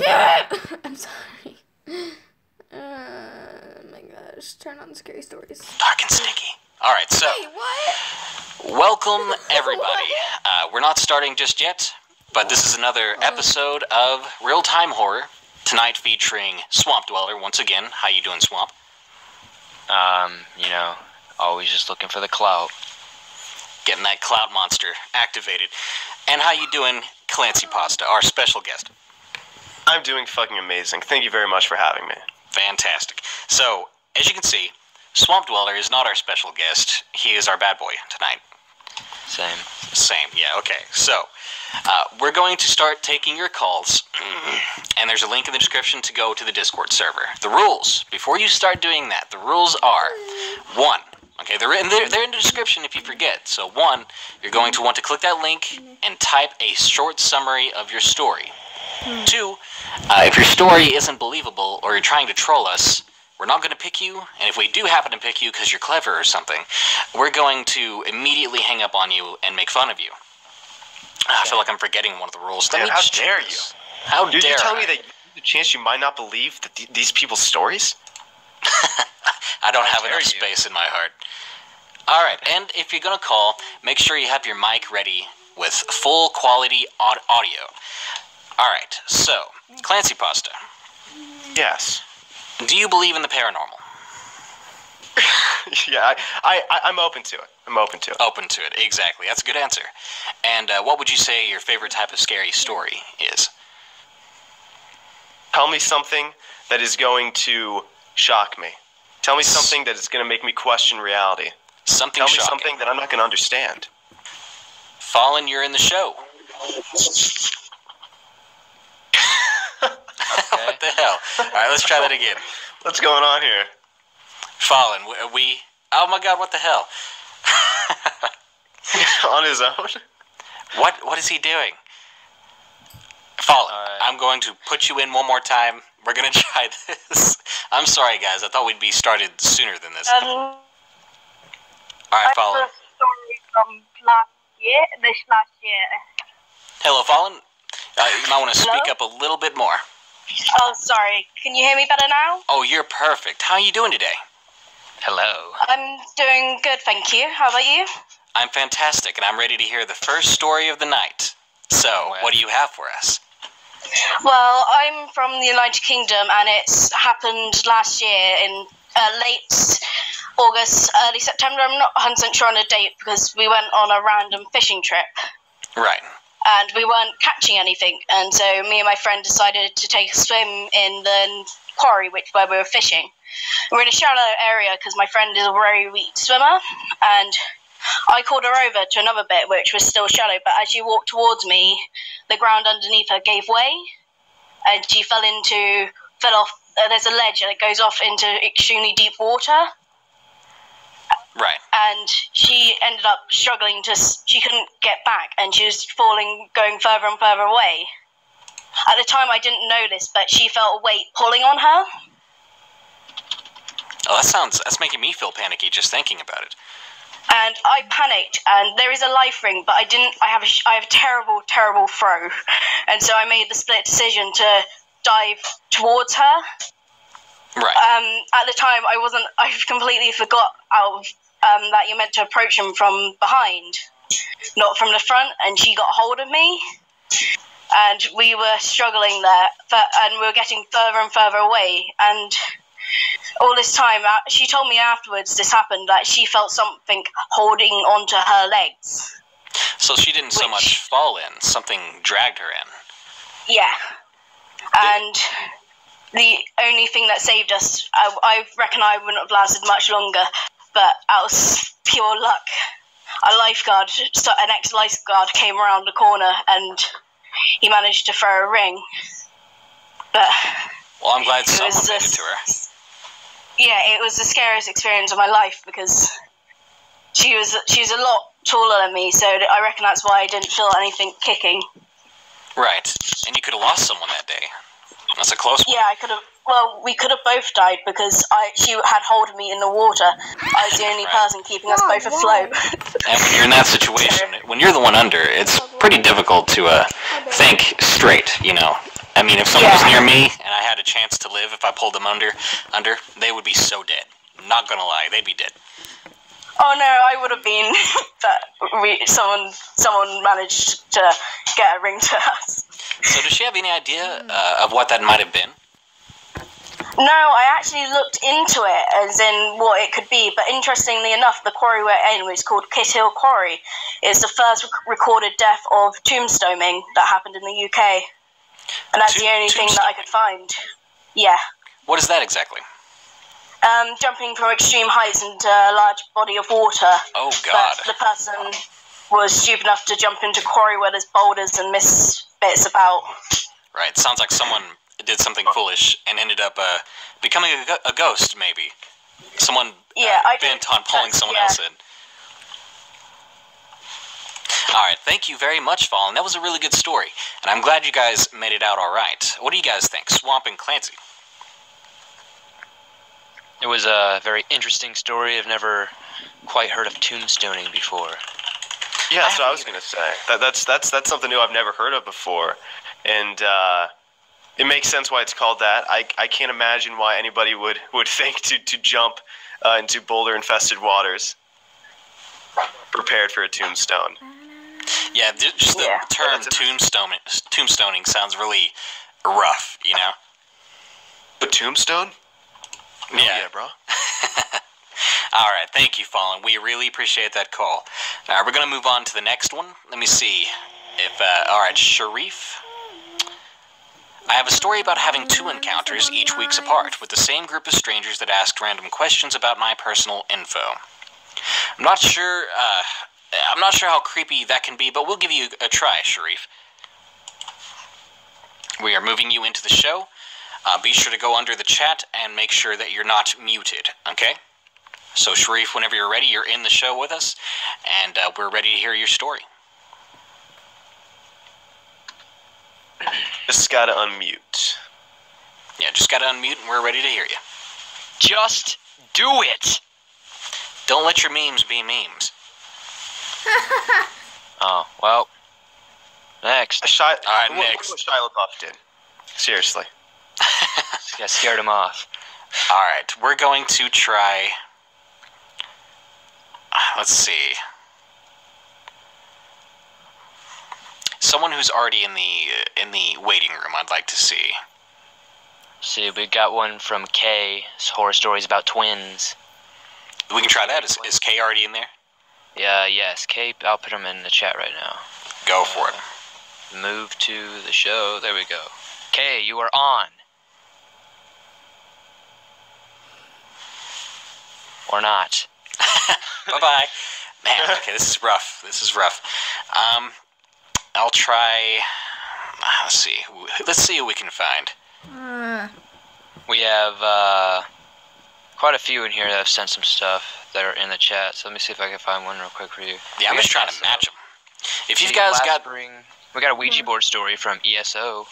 I'm sorry. Oh my gosh, turn on scary stories. Dark and sticky. Alright, so. Wait, what? Welcome, everybody. We're not starting just yet, but this is another episode of Real Time Horror. Tonight featuring Swamp Dweller once again. How you doing, Swamp? Always just looking for the clout. Getting that clout monster activated. And how you doing, Clancy Pasta, our special guest? I'm doing fucking amazing. Thank you very much for having me. Fantastic. So, as you can see, Swamp Dweller is not our special guest. He is our bad boy tonight. Same, yeah, okay. So, we're going to start taking your calls, and there's a link in the description to go to the Discord server. The rules, before you start doing that, the rules are, 1, okay, they're in the description if you forget. So 1, you're going to want to click that link and type a short summary of your story. 2, if your story isn't believable or you're trying to troll us, we're not going to pick you, and if we do happen to pick you because you're clever or something, we're going to immediately hang up on you and make fun of you. I feel like I'm forgetting one of the rules. Damn, how dare you? How dare you tell me that the chance you might not believe that these people's stories? I don't have enough space in my heart. Alright, and if you're going to call, make sure you have your mic ready with full quality audio. Alright, so, Clancy Pasta. Yes. Do you believe in the paranormal? Yeah, I'm open to it. Open to it, exactly. That's a good answer. And what would you say your favorite type of scary story is? Tell me something that is going to shock me. Tell me something that is going to make me question reality. Something Tell me shocking. something that I'm not going to understand. Fallen, you're in the show. Okay. What the hell? Alright, let's try that again. What's going on here? Fallen, we... Oh my god, what the hell? On his own? What is he doing? Fallen, Alright. I'm going to put you in one more time. We're gonna try this. I'm sorry, guys. I thought we'd be started sooner than this. Alright, Fallen. I have a story from this last year. Hello, Fallen. You might want to speak up a little bit more. Oh, sorry. Can you hear me better now? Oh, you're perfect. How are you doing today? Hello. I'm doing good, thank you. How about you? I'm fantastic, and I'm ready to hear the first story of the night. So, what do you have for us? Well, I'm from the United Kingdom, and it's happened last year in late August, early September. I'm not 100% sure on the date because we went on a random fishing trip. Right. And we weren't catching anything, and so me and my friend decided to take a swim in the quarry where we were fishing. We're in a shallow area because my friend is a very weak swimmer, and I called her over to another bit which was still shallow, but as she walked towards me, the ground underneath her gave way, and she fell off. There's a ledge and it goes off into extremely deep water. Right. And she ended up struggling she couldn't get back, and she was going further and further away. At the time I didn't know this, but she felt a weight pulling on her. Oh, that's making me feel panicky just thinking about it. And I panicked, and there is a life ring, but I have a terrible, terrible throw. And so I made the split decision to dive towards her. Right. At the time I completely forgot that you're meant to approach him from behind, not from the front, and she got hold of me, and we were struggling there, and we were getting further and further away, and all this time, she told me afterwards this happened, that she felt something holding onto her legs. So she didn't so much fall in, something dragged her in. Yeah. And the only thing that saved us, I reckon I wouldn't have lasted much longer, but out of pure luck, an ex-lifeguard came around the corner and he managed to throw a ring. But well, I'm glad someone made it to her. Yeah, it was the scariest experience of my life because she was a lot taller than me, so I reckon that's why I didn't feel anything kicking. Right, and you could have lost someone that day. That's a close one. Yeah, I could have. Well, we could have both died because she had hold of me in the water. I was the only person keeping us both afloat. And when you're in that situation, when you're the one under, it's pretty difficult to think straight, you know. I mean, if someone was near me and I had a chance to live, if I pulled them under, they would be so dead. Not gonna lie, they'd be dead. Oh no, I would have been, but someone managed to get a ring to us. So does she have any idea of what that might have been? No, I actually looked into it, as in what it could be, but interestingly enough, the quarry we're in, which is called Kit Hill Quarry, is the first recorded death of tombstoning that happened in the UK. And that's the only thing that I could find. Yeah. What is that exactly? Jumping from extreme heights into a large body of water. Oh, God. But the person was stupid enough to jump into a quarry where there's boulders and miss bits about. Right, sounds like someone did something foolish and ended up becoming a ghost, maybe. Someone bent on pulling someone else in. Alright, thank you very much, Fallen. That was a really good story, and I'm glad you guys made it out alright. What do you guys think, Swamp and Clancy? It was a very interesting story. I've never quite heard of tombstoning before. Yeah, that's what I was gonna say. That's something new I've never heard of before, and it makes sense why it's called that. I can't imagine why anybody would think to jump into boulder-infested waters prepared for a tombstone. Yeah, just the term tombstoning sounds really rough, you know? But tombstone? Yeah, bro. Alright, thank you, Fallen. We really appreciate that call. Alright, we're going to move on to the next one. Let me see if, alright, Sharif. I have a story about having 2 encounters each weeks apart with the same group of strangers that asked random questions about my personal info. I'm not sure how creepy that can be, but we'll give you a try, Sharif. We are moving you into the show. Be sure to go under the chat and make sure that you're not muted, okay? So, Sharif, whenever you're ready, you're in the show with us, and we're ready to hear your story. Just gotta unmute. Yeah, just gotta unmute and we're ready to hear you. Just do it! Don't let your memes be memes. Oh, well. Next. Alright, Look next. what Shia LaBeouf did. Seriously. Yeah, scared him off. Alright, we're going to try... Let's see. Someone who's already in the waiting room I'd like to see. See, we got one from Kay. His horror stories about twins. We can try that. Is Kay already in there? Yeah, yes. Kay, I'll put him in the chat right now. Go for it. Move to the show. There we go. Kay, you are on. Or not. Bye-bye. Man, okay, this is rough. This is rough. I'll try... Let's see. Let's see who we can find. We have quite a few in here that have sent some stuff that are in the chat. So let me see if I can find one real quick for you. Yeah, I'm just trying to match them. If you guys got... We got a Ouija board story from ESO.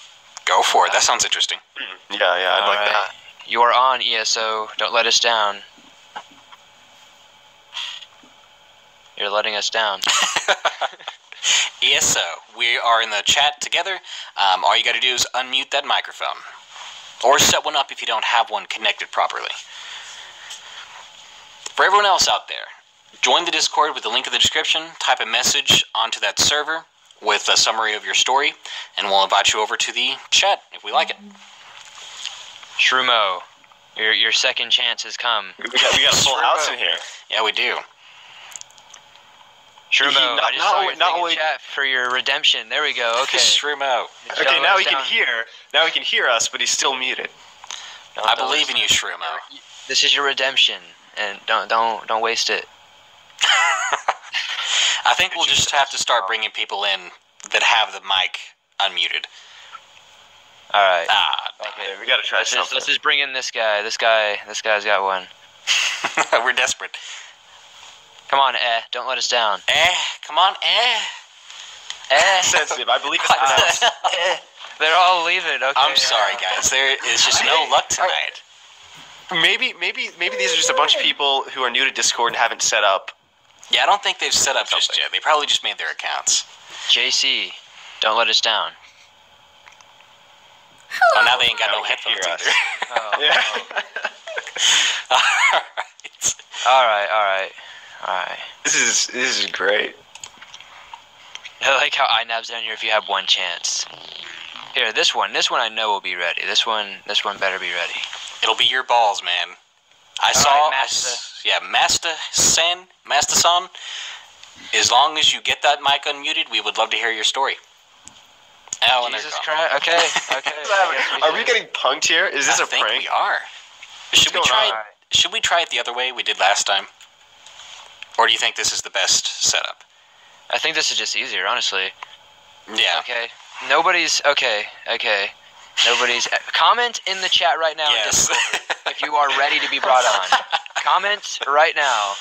Go for it. That sounds interesting. Yeah, I'd like that. You are on, ESO. Don't let us down. You're letting us down. ESO, we are in the chat together. All you got to do is unmute that microphone. Or set one up if you don't have one connected properly. For everyone else out there, join the Discord with the link in the description, type a message onto that server with a summary of your story, and we'll invite you over to the chat if we like it. Shroomo, your second chance has come. We got a full house in here. Yeah, we do. Shroomo, I just saw your thing in chat for your redemption. There we go. Okay. Shroomo. Okay, now he can hear. Now he can hear us, but he's still muted. I believe in you, Shroomo. This is your redemption, and don't waste it. I think we'll just have to start bringing people in that have the mic unmuted. All right. Okay, we gotta try something. Let's just bring in this guy. This guy's got one. We're desperate. Come on, don't let us down. Come on, Sensitive. I believe it's pronounced. They're all leaving. Okay. I'm sorry, guys. There is just no luck tonight. Maybe these are just a bunch of people who are new to Discord and haven't set up. Yeah, I don't think they've set up just yet. They probably just made their accounts. JC, don't let us down. they ain't got no can headphones hear us. either. Oh, Yeah. All right. This is great. I like how iNab's down here if you have one chance. Here, this one I know will be ready. This one better be ready. It'll be your balls, man. I saw. right, Masta-san. As long as you get that mic unmuted, we would love to hear your story. Oh, and Jesus they're gone. Christ. Okay. I guess Are we should. getting punked here? Is this I a think prank? we are. Should we going try? on? Should we try it the other way we did last time? Or do you think this is the best setup? I think this is just easier, honestly. Yeah. Okay. Nobody's okay. Nobody's comment in the chat right now. Yes. If you are ready to be brought on. Comment right now.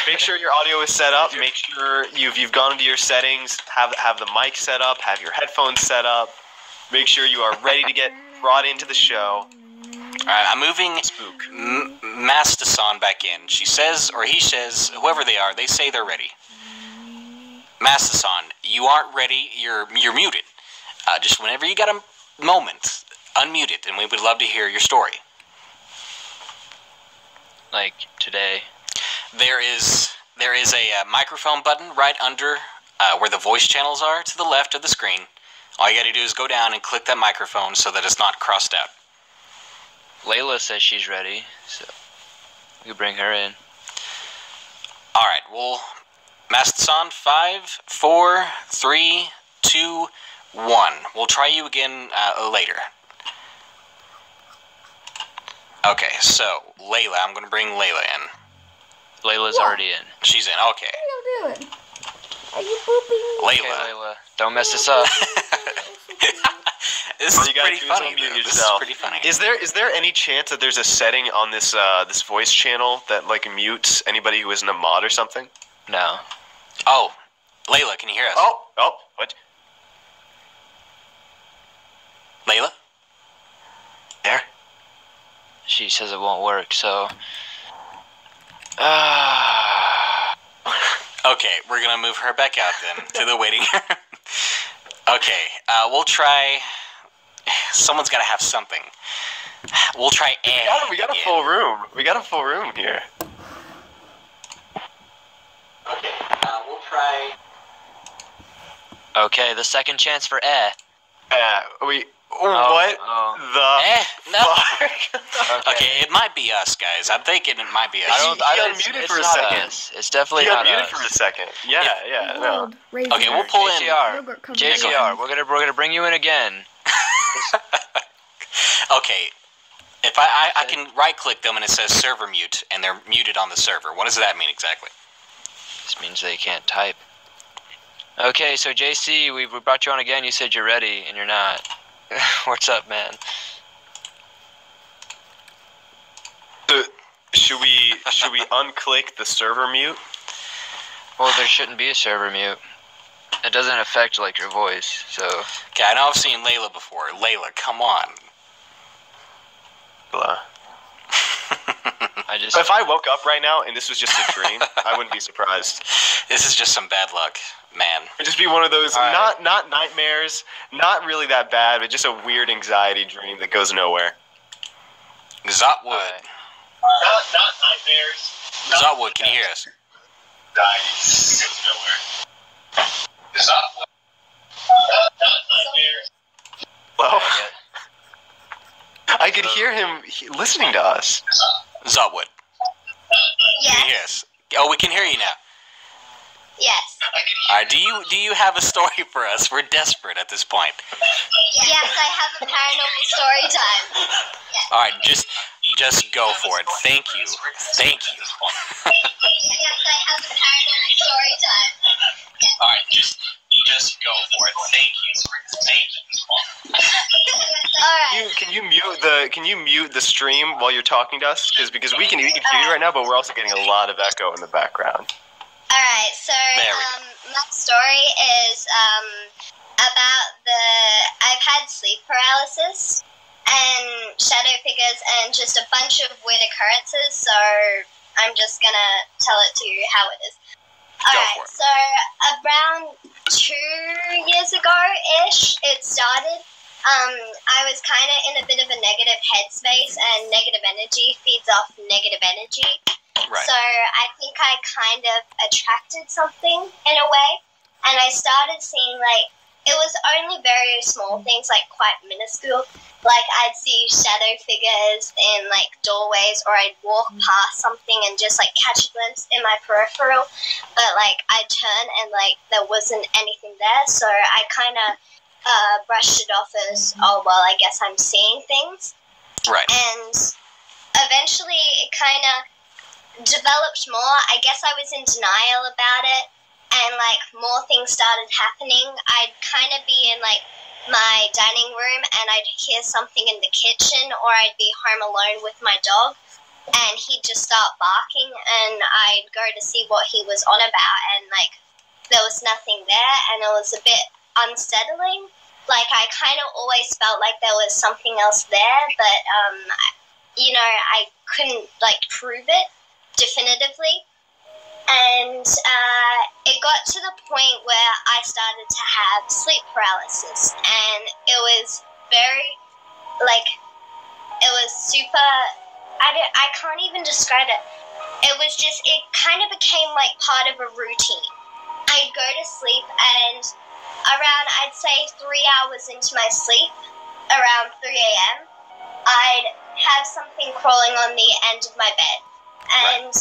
Make sure your audio is set up. Make sure you've gone into your settings. Have the mic set up. Have your headphones set up. Make sure you are ready to get brought into the show. Alright, I'm moving Spook. Masta-san back in. She says, or he says, whoever they are, they say they're ready. Masta-san, you aren't ready. You're muted. Just whenever you got a moment, unmute it, and we would love to hear your story. Like today. There is a microphone button right under where the voice channels are to the left of the screen. All you gotta do is go down and click that microphone so that it's not crossed out. Layla says she's ready, so you bring her in. Alright, well, Masta-san, 5, 4, 3, 2, 1. We'll try you again later. Okay, so, Layla, I'm gonna bring Layla in. Layla's already in. She's in, okay. What are you doing? Are you pooping? Okay, Layla. Layla, don't mess this up. This All is you gotta pretty do is funny. unmute Though. This is yourself. pretty funny. Is there any chance that there's a setting on this this voice channel that like mutes anybody who isn't a mod or something? No. Oh, Layla, can you hear us? Oh, what? Layla? There? She says it won't work, so. Okay, we're gonna move her back out then to the waiting room. Okay, we'll try. Someone's gotta have something. We'll try A. We got a again. full room. We got a full room here. Okay, we'll try. Okay, the second chance for eh. What Eh, the no. fuck? Okay, it might be us, guys. I'm thinking it might be us. I don't. unmuted It's for a not second. us. It's definitely He not unmuted us. for a second. Yeah, no. Okay, we'll pull in. JCR. JCR. We're gonna bring you in again. Okay, if I can right click them and it says server mute and they're muted on the server. What does that mean exactly? This means they can't type. Okay, so JC, we brought you on again. You said you're ready, and you're not. What's up, man? Should we unclick the server mute? Well, there shouldn't be a server mute. It doesn't affect like your voice, so. Okay, I know I've seen Layla before. Layla, come on. I just. If I woke up right now and this was just a dream, I wouldn't be surprised. This is just some bad luck, man. It'd just be one of those, All right. not nightmares, not really that bad, but just a weird anxiety dream that goes nowhere. Zotwood. Alright. Not nightmares. Zotwood, can you hear us? Anxiety goes nowhere. Zotwood. Not nightmares. Well, I could hear him listening to us. Zotwood, can you hear Yes. us? Oh, we can hear you now. Yes. Alright, do you have a story for us? We're desperate at this point. Yes, I have a paranormal story time. Alright, just go for it. Thank you. Thank you. Yes, I have a paranormal story time. Alright, just go for it. Thank you. Thank you. Alright. Can you mute the stream while you're talking to us? Because we can hear you right now, but we're also getting a lot of echo in the background. Alright, so There we my story is about I've had sleep paralysis and shadow figures and just a bunch of weird occurrences, so I'm just gonna tell it to you how it is. Go for Alright, it. so around 2 years ago-ish, it started. I was kind of in a bit of a negative headspace, and negative energy feeds off negative energy. Right. So I think I kind of attracted something in a way, and I started seeing, like, it was only very small things, like quite minuscule. Like, I'd see shadow figures in, like, doorways, or I'd walk past something and just, like, catch a glimpse in my peripheral. But, like, I'd turn and, like, there wasn't anything there, so I kind of brushed it off as, oh, well, I guess I'm seeing things. Right. And eventually it kind of developed more. I guess I was in denial about it, and, like, more things started happening. I'd kind of be in, like, my dining room, and I'd hear something in the kitchen, or I'd be home alone with my dog, and he'd just start barking, and I'd go to see what he was on about, and, like, there was nothing there, and it was a bit unsettling. Like, I kind of always felt like there was something else there, but, you know, I couldn't, like, prove it definitively. And it got to the point where I started to have sleep paralysis, and it was very, like, it was super, I can't even describe it. It was just, it kind of became, like, part of a routine. I'd go to sleep, and around, I'd say 3 hours into my sleep, around 3 a.m., I'd have something crawling on the end of my bed. And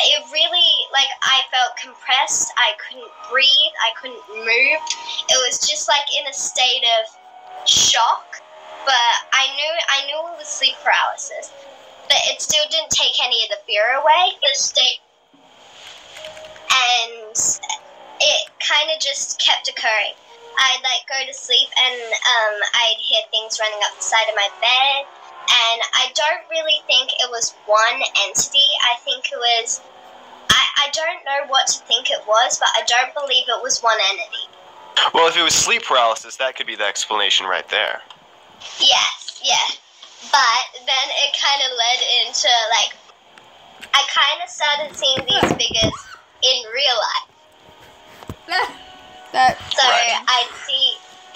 it really, like, I felt compressed. I couldn't breathe. I couldn't move. It was just, like, in a state of shock. But I knew it was sleep paralysis. But it still didn't take any of the fear away. And it kind of just kept occurring. I'd, like, go to sleep, and I'd hear things running up the side of my bed. And I don't really think it was one entity. I think it was, I don't know what to think it was, but I don't believe it was one entity. Well, if it was sleep paralysis, that could be the explanation right there. Yes, yeah. But then it kind of led into, like, I kind of started seeing these figures in real life. So Right.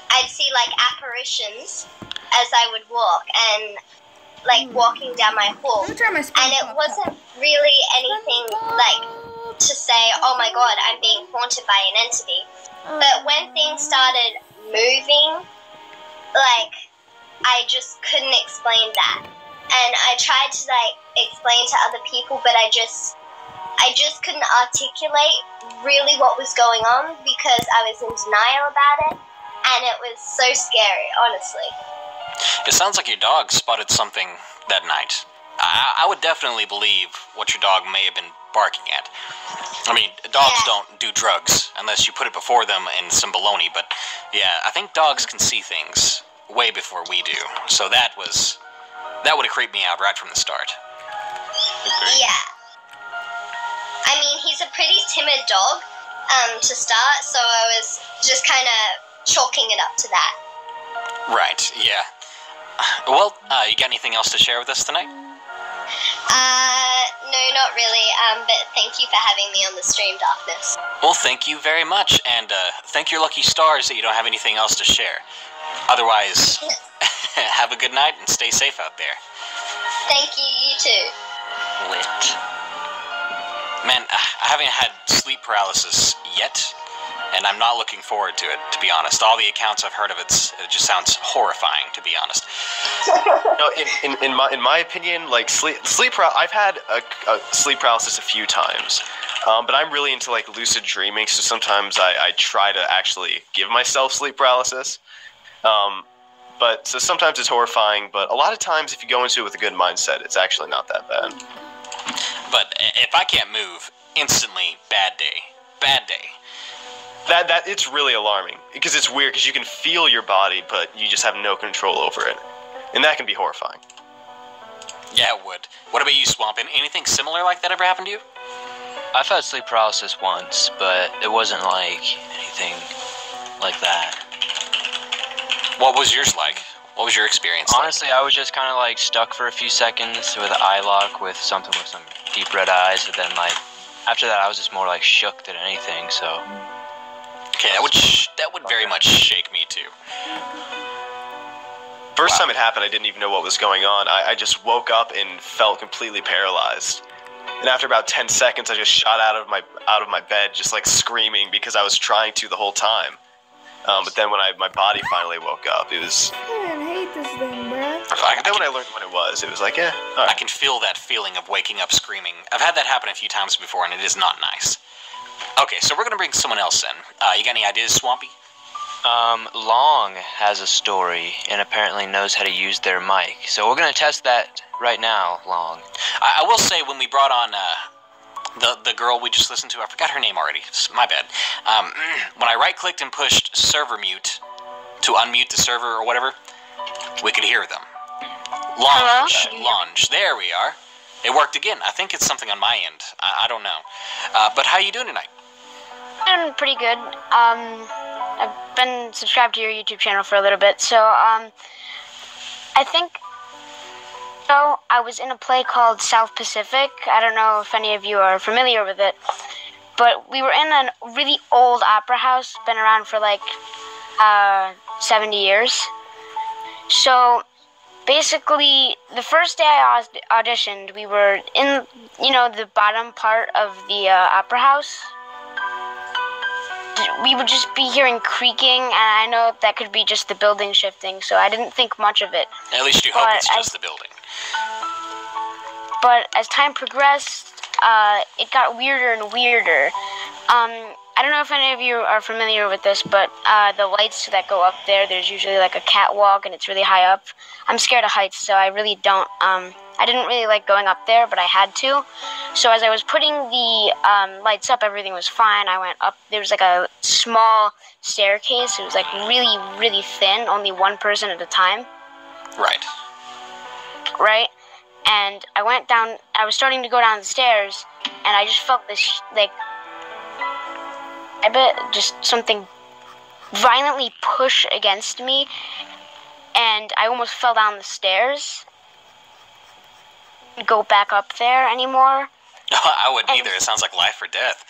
I'd see, like, apparitions as I would walk, and, like, walking down my hall. Let me try my And it wasn't really anything, like, to say, oh my god, I'm being haunted by an entity. But when things started moving, like, I just couldn't explain that. And I tried to, like, explain to other people, but I just couldn't articulate really what was going on, because I was in denial about it, and it was so scary, honestly. It sounds like your dog spotted something that night. I would definitely believe what your dog may have been barking at. I mean, dogs don't do drugs unless you put it before them in some baloney, but yeah, I think dogs can see things way before we do. So that would have creeped me out right from the start. Agreed. Yeah. I mean, he's a pretty timid dog to start, so I was just kind of chalking it up to that. Right, yeah. Well, you got anything else to share with us tonight? No, not really, but thank you for having me on the stream, Darkness. Well, thank you very much, and thank your lucky stars that you don't have anything else to share. Otherwise, have a good night and stay safe out there. Thank you, you too. Lit. Man, I haven't had sleep paralysis yet, and I'm not looking forward to it, to be honest. All the accounts I've heard of it just sounds horrifying, to be honest. No, in my opinion, like I've had a sleep paralysis a few times, but I'm really into, like, lucid dreaming. So sometimes I try to actually give myself sleep paralysis. But so sometimes it's horrifying, but a lot of times if you go into it with a good mindset, it's actually not that bad. But if I can't move, instantly, bad day. Bad day. That it's really alarming, because it's weird, because you can feel your body, but you just have no control over it, and that can be horrifying. Yeah, it would. What about you, Swamp? Anything similar like that ever happened to you? I've had sleep paralysis once, but it wasn't like anything like that. What was yours like? What was your experience Honestly, I was just kind of like stuck for a few seconds with an eye lock with something with some deep red eyes, and then, like, after that I was just more like shook than anything, so. Okay, that would very much shake me too. first time it happened, I didn't even know what was going on. I just woke up and felt completely paralyzed. And after about 10 seconds, I just shot out of my bed, just like screaming because I was trying to the whole time. But then when my body finally woke up, it was. Man, I hate this thing, bruh. And then when I learned what it was like, yeah. All I right. can feel that feeling of waking up screaming. I've had that happen a few times before, and it is not nice. Okay, so we're gonna bring someone else in. You got any ideas, Swampy? Long has a story and apparently knows how to use their mic. So we're gonna test that right now, Long. I will say when we brought on the girl we just listened to, I forgot her name already. My bad. When I right-clicked and pushed server mute to unmute the server or whatever, we could hear them. Launch. There we are. It worked again. I think it's something on my end. I don't know. But how you doing tonight? Doing pretty good. I've been subscribed to your YouTube channel for a little bit, so I think I was in a play called South Pacific. I don't know if any of you are familiar with it, but we were in a really old opera house, been around for like 70 years. So basically, the first day I auditioned, we were in, the bottom part of the opera house. We would just be hearing creaking, and I know that could be just the building shifting, so I didn't think much of it. At least you hope it's just the building. But as time progressed, it got weirder and weirder. I don't know if any of you are familiar with this, but the lights that go up there's usually like a catwalk, and it's really high up. I'm scared of heights, so I really don't, I didn't really like going up there, but I had to. So as I was putting the lights up, everything was fine. I went up, there was like a small staircase. It was like really, really thin, only one person at a time. Right? And I went down, I was starting to go down the stairs, and I just felt this, like, I bet just something violently push against me, and I almost fell down the stairs. Go back up there anymore. I wouldn't either. It sounds like life or death.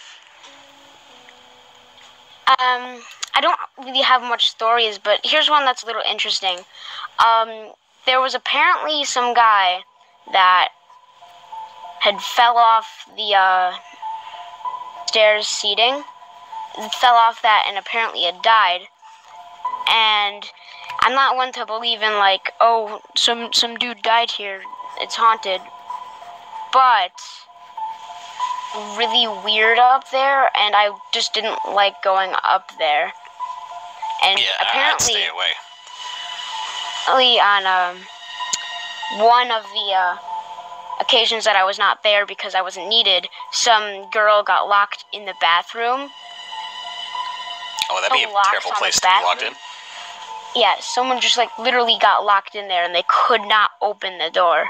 I don't really have much stories, but here's one that's a little interesting. There was apparently some guy that had fell off the stairs seating. Fell off that and apparently had died. And I'm not one to believe in like, oh, some dude died here, it's haunted. But really weird up there, and I just didn't like going up there. And Yeah, apparently, I'd stay away. on one of the occasions that I was not there because I wasn't needed, some girl got locked in the bathroom. Oh, that'd be a Locks terrible on the place to be locked in. bathroom. Yeah, someone just like literally got locked in there and they could not open the door.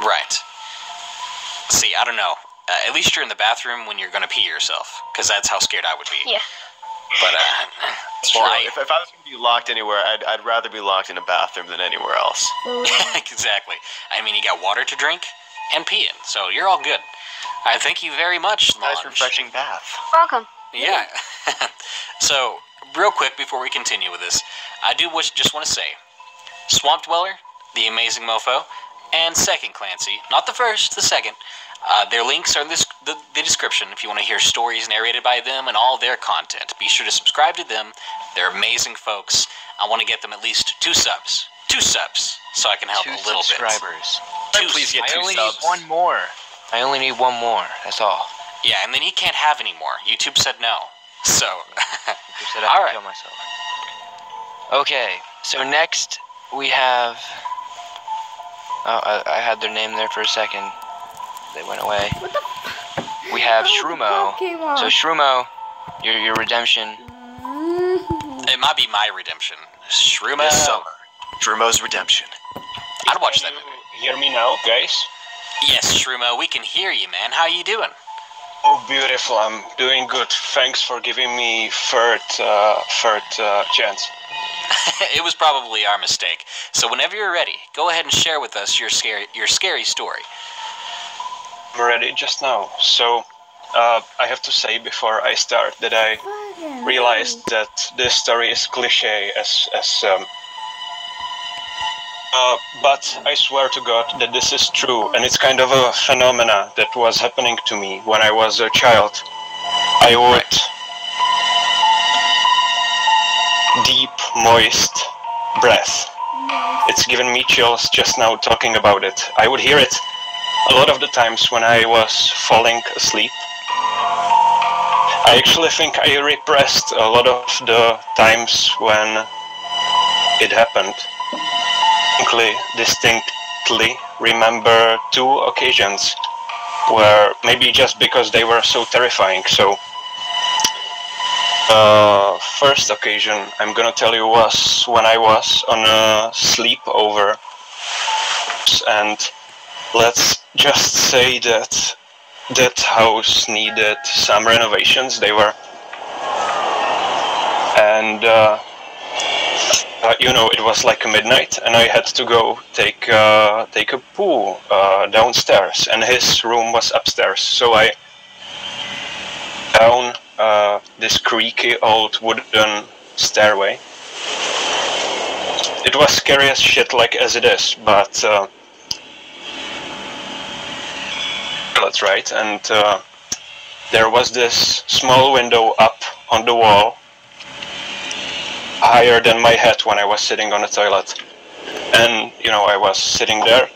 Right. See, I don't know. At least you're in the bathroom when you're gonna pee yourself, because that's how scared I would be. Yeah. But It's well, true. If I was going to be locked anywhere, I'd rather be locked in a bathroom than anywhere else. exactly. I mean, you got water to drink and pee in, so you're all good. I thank you very much, Nice, Launch. refreshing bath. Welcome. Yeah. So, real quick before we continue with this, I do just want to say, Swamp Dweller, the amazing mofo, and Second Clancy, not the first, the second, their links are in the description if you want to hear stories narrated by them and all their content. Be sure to subscribe to them. They're amazing folks. I want to get them at least 2 subs. 2 subs, so I can help 2 a little subscribers. bit. Please get I 2 only subs. need 1 more. I only need 1 more. That's all. Yeah, and then he can't have any more. YouTube said no. So, You said I All could right. kill myself. Okay, so next we have. Oh, I had their name there for a second. They went away. What the? We have Oh, the Shrumo. pop came off. So Shrumo, your redemption. it might be my redemption. Shrooma. This summer, Drumo's Redemption. I'd watch that movie. Hear me now, guys? Yes, Shrooma, we can hear you, man. How you doing? Oh, beautiful. I'm doing good. Thanks for giving me third chance. It was probably our mistake. So whenever you're ready, go ahead and share with us your scary story. I'm ready just now. So, I have to say before I start that I Fucking realized that this story is cliche as But I swear to God that this is true, and it's kind of a phenomena that was happening to me when I was a child. I would deep, moist breath. It's given me chills just now talking about it. I would hear it a lot of the times when I was falling asleep. I actually think I repressed a lot of the times when it happened. Distinctly remember 2 occasions where maybe just because they were so terrifying. So first occasion I'm gonna tell you was when I was on a sleepover, and let's just say that that house needed some renovations. They were, and you know, it was like midnight, and I had to go take a poo downstairs, and his room was upstairs. So I down this creaky old wooden stairway. It was scary as shit, like as it is, but that's right. And there was this small window up on the wall, higher than my head, when I was sitting on the toilet. And you know, I was sitting there,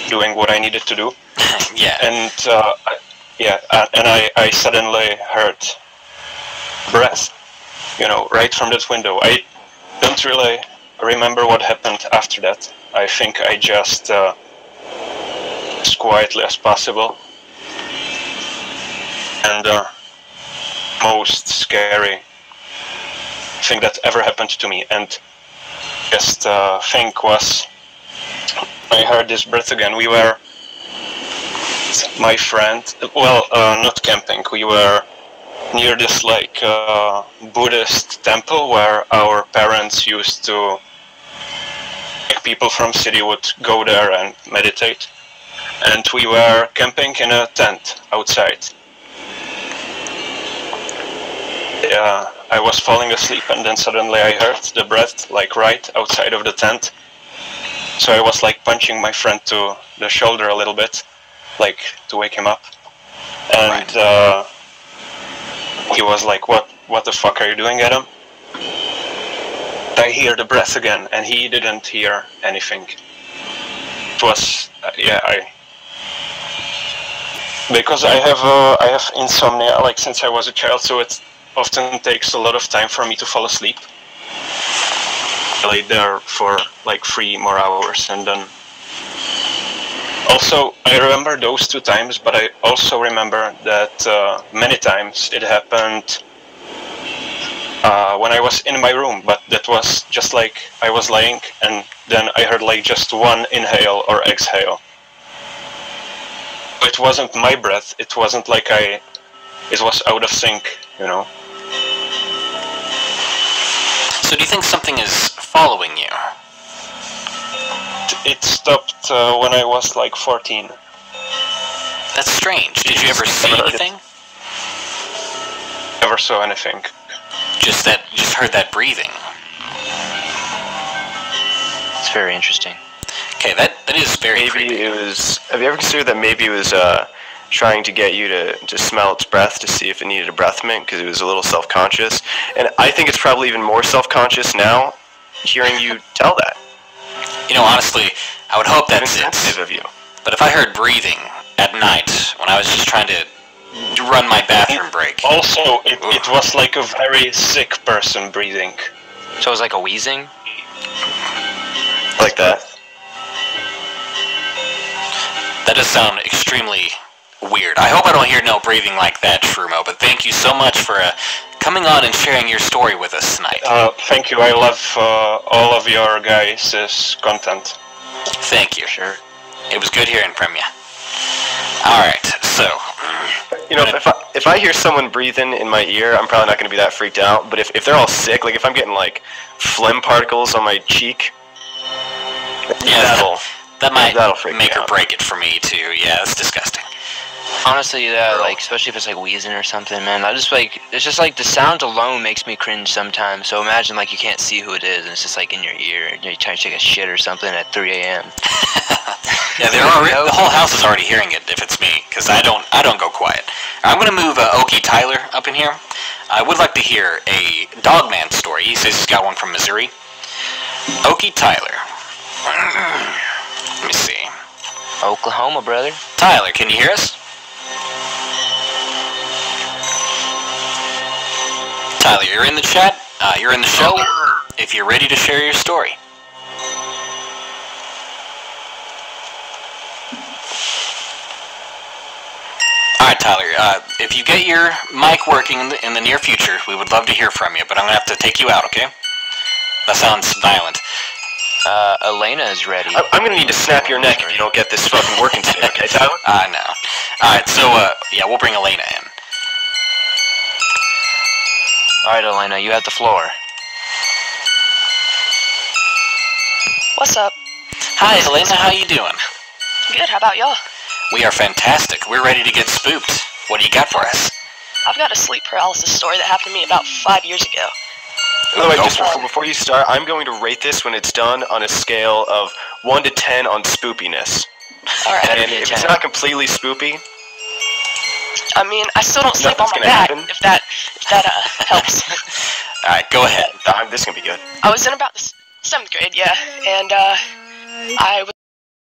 doing what I needed to do. Yeah. And I suddenly heard breath, you know, right from that window. I don't really remember what happened after that. I think I just as quietly as possible. And most scary thing that ever happened to me, and just thing was, I heard this breath again. We were, my friend, well, not camping, we were near this like Buddhist temple where our parents used to, like, people from city would go there and meditate, and we were camping in a tent outside. Yeah, I was falling asleep, and then suddenly I heard the breath like right outside of the tent. So I was like punching my friend to the shoulder a little bit, like to wake him up. And he was like, what the fuck are you doing, Adam? I hear the breath again, and he didn't hear anything. It was, because I have insomnia, like, since I was a child, so it often takes a lot of time for me to fall asleep. I lay there for like 3 more hours, and then also I remember those 2 times, but I also remember that many times it happened when I was in my room, but that was just like I was lying, and then I heard like just one inhale or exhale. It wasn't my breath, it wasn't like it was out of sync, you know. So do you think something is following you? It stopped when I was like 14. That's strange. Did you ever see anything? Never saw anything. Just heard that breathing. It's very interesting. Okay, that is very creepy. Maybe it was. Have you ever considered that maybe it was trying to get you to smell its breath to see if it needed a breath mint, because it was a little self-conscious? And I think it's probably even more self-conscious now, hearing you tell that. You know, honestly, I would hope that's insensitive it. of you. But if I heard breathing at night when I was just trying to run my bathroom break. Also, it was like a very sick person breathing. So it was like a wheezing? Like that. That does sound extremely weird. I hope I don't hear no breathing like that, Shrumo, but thank you so much for coming on and sharing your story with us tonight. Thank you. I love all of your guys' content. Thank you. Sure. It was good hearing from you. Alright, so... You know, if I hear someone breathing in my ear, I'm probably not going to be that freaked out, but if they're all sick, like if I'm getting like phlegm particles on my cheek, yeah, that might that'll freak make me or out. break it for me too. Yeah, that's disgusting. Honestly, that like, especially if it's like wheezing or something, man. I just like, it's just like the sound alone makes me cringe sometimes. So imagine like you can't see who it is, and it's just like in your ear, and you're trying to take a shit or something at 3 a.m. Yeah, the whole house is already hearing it if it's me, because I don't go quiet. I'm gonna move Okie Tyler up in here. I would like to hear a Dogman story. He says he's got one from Missouri. Okie Tyler. Let me see. Oklahoma, brother. Tyler, can you hear us? Tyler, you're in the chat. You're in the show. If you're ready to share your story. Alright, Tyler, if you get your mic working in the near future, we would love to hear from you, but I'm going to have to take you out, okay? That sounds violent. Elena is ready. I'm gonna need to snap your neck if you don't get this fucking working today, okay, Tyler? I know. Alright, so, yeah, we'll bring Elena in. Alright, Elena, you have the floor. What's up? Hi, Elena, how you doing? Good, how about y'all? We are fantastic. We're ready to get spooked. What do you got for us? I've got a sleep paralysis story that happened to me about 5 years ago. By the way, just before you start, I'm going to rate this when it's done on a scale of 1 to 10 on spoopiness. Alright. And if it's not completely spoopy... I mean, I still don't sleep on my back, if that helps. Alright, go ahead. This is gonna be good. I was in about the 7th grade, yeah, and I was